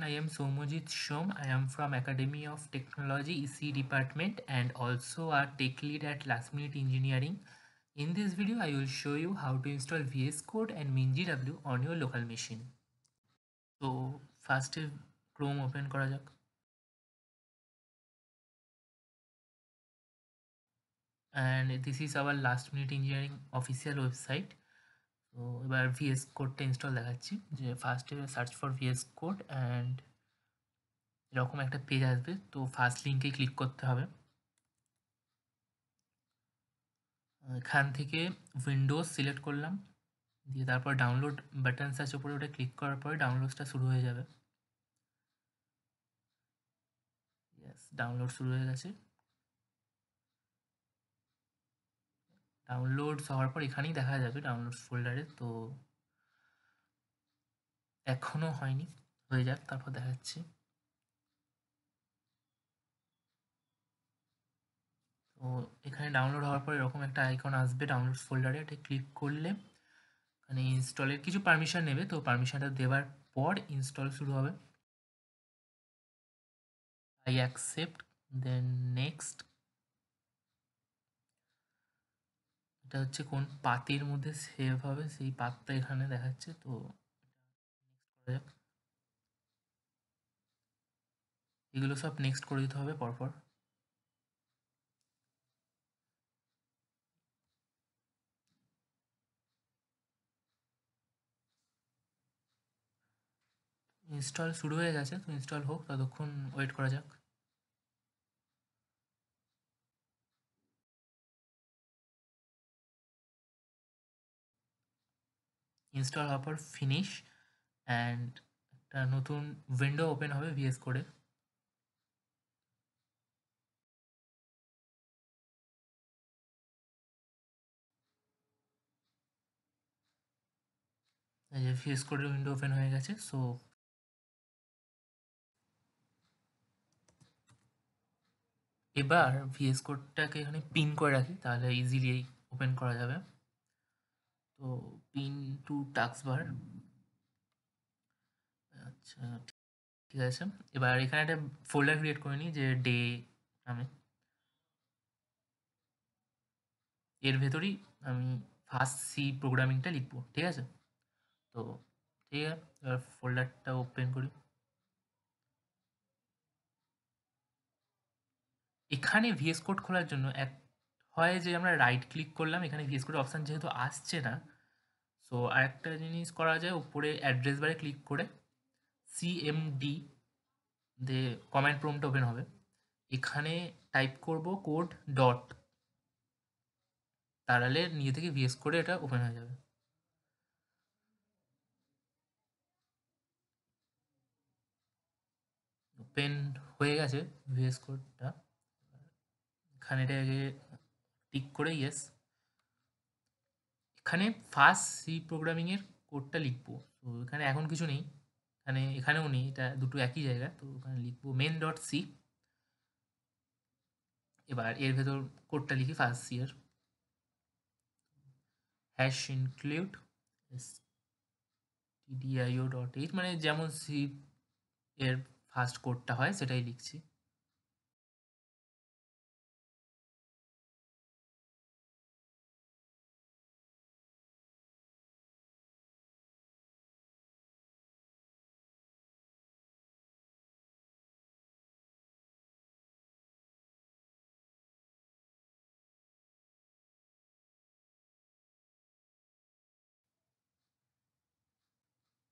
everyone, I am Somojit Shom. I am from Academy of Technology EC department and also a tech lead at Last Minute Engineering. In this video, I will show you how to install VS Code and MinGW on your local machine. So first Chrome open করা যাক। And this is our Last Minute Engineering official website. তো এবার VS কোডটা install দেখাচ্ছি, যে ফার্স্টে search for VS code and এরকম একটা পেজ আসবে। তো ফার্স্ট লিঙ্কে ক্লিক করতে হবে। এখান থেকে উইন্ডোজ সিলেক্ট করলাম, দিয়ে তারপর ডাউনলোড বাটনস আছে উপরে, ওটা ক্লিক করার পরে ডাউনলোডসটা শুরু হয়ে যাবে। ইয়েস, ডাউনলোড শুরু হয়ে গেছে। ডাউনলোডস হওয়ার পর এখানেই দেখা যাবে ডাউনলোডস ফোল্ডারে। তো এখনও হয়নি, হয়ে যাক তারপর দেখাচ্ছি। তো এখানে ডাউনলোড হওয়ার পর এরকম একটা আইকন আসবে ডাউনলোডস ফোল্ডারে, এটা ক্লিক করলে মানে ইনস্টলের কিছু পারমিশন নেবে। তো পারমিশনটা দেওয়ার পর ইনস্টল শুরু হবে। I accept, then next. এটা হচ্ছে কোন পাতের মধ্যে সেভ হবে সেই পাতটা এখানে দেখাচ্ছে। তো নেক্সট করা যাক। এগুলো সব নেক্সট করে দিতে হবে পরপর। ইনস্টল শুরু হয়ে গেছে, তো ইনস্টল হোক, ততক্ষণ ওয়েট করা যাক। ইনস্টল হওয়ার পর ফিনিশ অ্যান্ড একটা নতুন উইন্ডো ওপেন হবে ভিএস কোডে। এই যে ভিএস কোডের উইন্ডো ওপেন হয়ে গেছে। সো এবার ভিএস কোডটাকে এখানে পিন করে রাখি, তাহলে ইজিলি ওপেন করা যাবে। তো পিন টু টাস্ক বার। আচ্ছা, ঠিক আছে। এবার এখানে একটা ফোল্ডার ক্রিয়েট করে নিই, যে ডে নামে। এর ভেতরেই আমি ফার্স্ট সি প্রোগ্রামিংটা লিখবো, ঠিক আছে? তো ঠিক আছে, এবার ফোল্ডারটা ওপেন করি। এখানে ভিএস কোড খোলার জন্য এক হয় যে আমরা রাইট ক্লিক করলাম, এখানে ভিএস কোড অপশান যেহেতু আসছে না, সো আরেকটা জিনিস করা যায়, উপরে অ্যাড্রেস বারে ক্লিক করে সিএমডি দিয়ে কমান্ড প্রম্পট ওপেন হবে। এখানে টাইপ করব কোড ডট, তাহলে নিজে থেকে ভিএস কোডে এটা ওপেন হয়ে যাবে। ওপেন হয়ে গেছে ভিএস কোডটা। এখানে এটাকে টিক করে ইয়েস। এখানে ফার্স্ট সি প্রোগ্রামিংয়ের কোডটা লিখবো। তো এখানে এখন কিছু নেই, এখানেও নেই, এটা দুটো একই জায়গা। তো ওখানে লিখবো মেন ডট সি। এবার এর ভেতর কোডটা লিখি ফার্স্ট সি এর, hash include stdio dot H, মানে যেমন সি এর ফার্স্ট কোডটা হয় সেটাই লিখছি।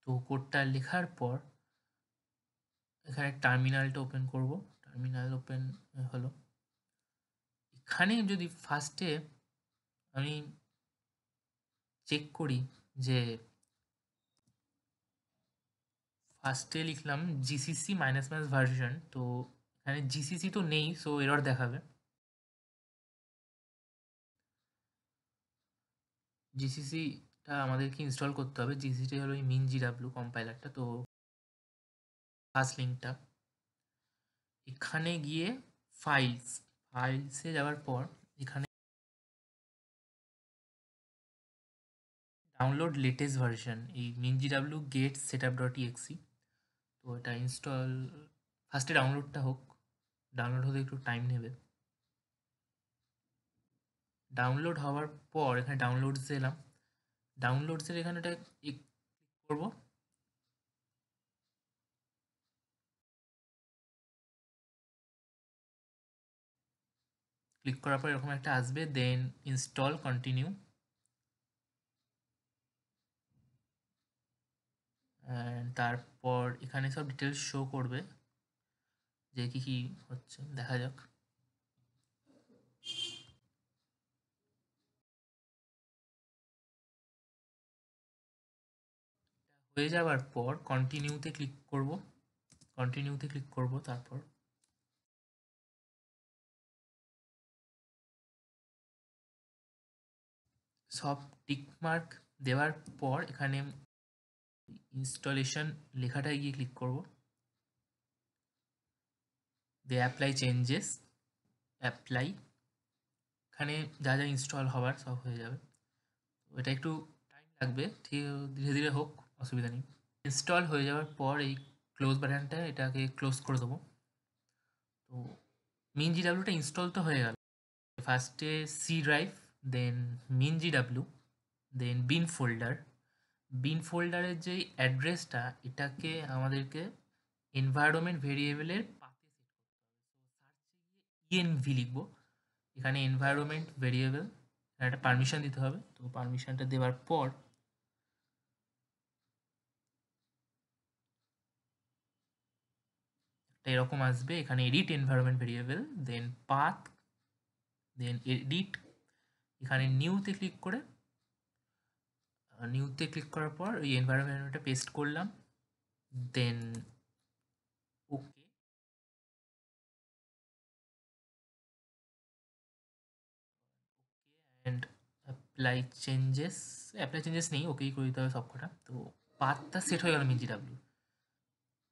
তো কোডটা লেখার পর এখানে টার্মিনালটা ওপেন করব। টার্মিনাল ওপেন হলো। এখানে যদি ফার্স্টে আমি চেক করি, যে ফার্স্টে লিখলাম জিসিসি মাইনাস মাইনাস ভার্সন, তো এখানে জিসিসি তো নেই, সো এরর দেখাবে। জিসিসিটা আমাদেরকে ইনস্টল করতে হবে। জিসিসি হলো এই মিন জিডাব্লিউ কম্পাইলারটা। তো ফার্স্ট লিঙ্কটা এখানে গিয়ে ফাইলসে যাওয়ার পর এখানে ডাউনলোড লেটেস্ট ভার্সন, এই মিন জিডাব্লিউ গেট সেটআপ ডট ইএক্সি। তো এটা ইনস্টল ফার্স্টে ডাউনলোডটা হোক, ডাউনলোড হতে একটু টাইম নেবে। ডাউনলোড হওয়ার পর এখানে ডাউনলোডসে এলাম, ডাউনলোডসের এখানেটা ক্লিক করবো, ক্লিক করার পর এরকম একটা আসবে, দেন ইনস্টল কন্টিনিউ, তারপর এখানে সব ডিটেলস শো করবে যে কি কি হচ্ছে, দেখা যাক। হয়ে যাওয়ার পর কন্টিনিউতে ক্লিক করব, কন্টিনিউতে ক্লিক করব, তারপর সব টিকমার্ক দেওয়ার পর এখানে ইনস্টলেশন লেখাটায় গিয়ে ক্লিক করব, দিয়ে অ্যাপ্লাই চেঞ্জেস, অ্যাপ্লাই, এখানে যা যা ইনস্টল হওয়ার সব হয়ে যাবে। এটা একটু টাইম লাগবে, ঠিক ধীরে ধীরে হোক, অসুবিধা নেই। ইনস্টল হয়ে যাওয়ার পর এই ক্লোজ বাটনটা, এটাকে ক্লোজ করে দেবো। তো MinGWটা ইনস্টল তো হয়ে গেল। ফার্স্টে সি ড্রাইভ, দেন MinGW, দেন বিন ফোল্ডার। বিন ফোল্ডারের যে অ্যাড্রেসটা, এটাকে আমাদেরকে এনভায়রনমেন্ট ভেরিয়েবলের পাতে সেট করতে হবে। ইএনভি লিখবো, এখানে এনভায়রনমেন্ট ভেরিয়েবল, একটা পারমিশন দিতে হবে। তো পারমিশনটা দেওয়ার পর এরকম আসবে, এখানে এডিট এনভায়রনমেন্ট ভেরিয়েবল, দেন পাথ, দেন এডিট, এখানে নিউতে ক্লিক করে, নিউতে ক্লিক করার পর ওই এনভায়রনমেন্টটা পেস্ট করলাম, দেন ওকে, অ্যান্ড অ্যাপ্লাই চেঞ্জেস নেই, ওকেই করে দিতে হবে সবকটা। তো পাথটা সেট হয়ে গেল MinGW।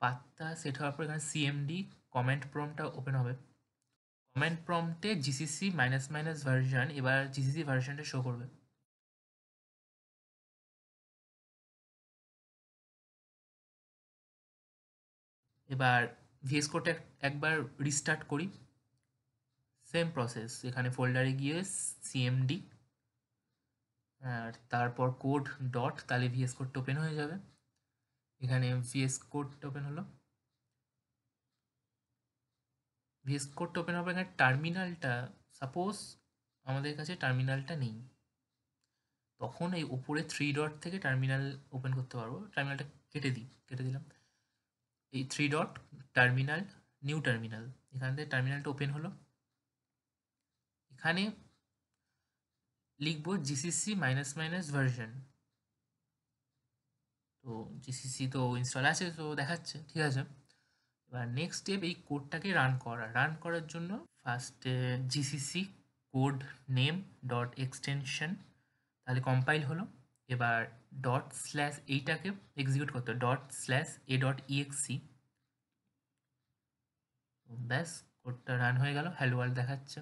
পাথটা সেট হওয়ার পর এখানে সিএমডি কমেন্ট প্রম্পটটা ওপেন হবে। কমেন্ট প্রম্পটে জিসিসি -- ভার্সন, এবার জিসিসি ভার্সনটা শো করবে। এবার ভিএস কোডটা একবার রিস্টার্ট করি, সেম প্রসেস, এখানে ফোল্ডারে গিয়ে সিএমডি, আর তারপর কোড ডট, তাহলে ভিএস কোডটা ওপেন হয়ে যাবে। এখানে ভিএস কোডটা ওপেন হলো, ভিএস কোডটা ওপেন হবে। এখানে টার্মিনালটা, সাপোজ আমাদের কাছে টার্মিনালটা নেই, তখন এই উপরে 3 ডট থেকে টার্মিনাল ওপেন করতে পারবো। টার্মিনালটা কেটে দিলাম, এই 3 ডট, টার্মিনাল, নিউ টার্মিনাল, এখান থেকে টার্মিনালটা ওপেন হলো। এখানে লিখবো জিসিসি -- ভার্সন। তো জিসিসি তো ইনস্টল আছে, তো দেখাচ্ছে, ঠিক আছে। এবার নেক্সট স্টেপ, এই কোডটাকে রান করার জন্য ফার্স্টে GCC code name dot extension, তাহলে কম্পাইল হলো। এবার ডট স্ল্যাশ এইটাকে এক্সিকিউট করতে হবে, ./a.exe, ব্যাস কোডটা রান হয়ে গেল, হ্যালো ওয়ার্ল্ড দেখাচ্ছে।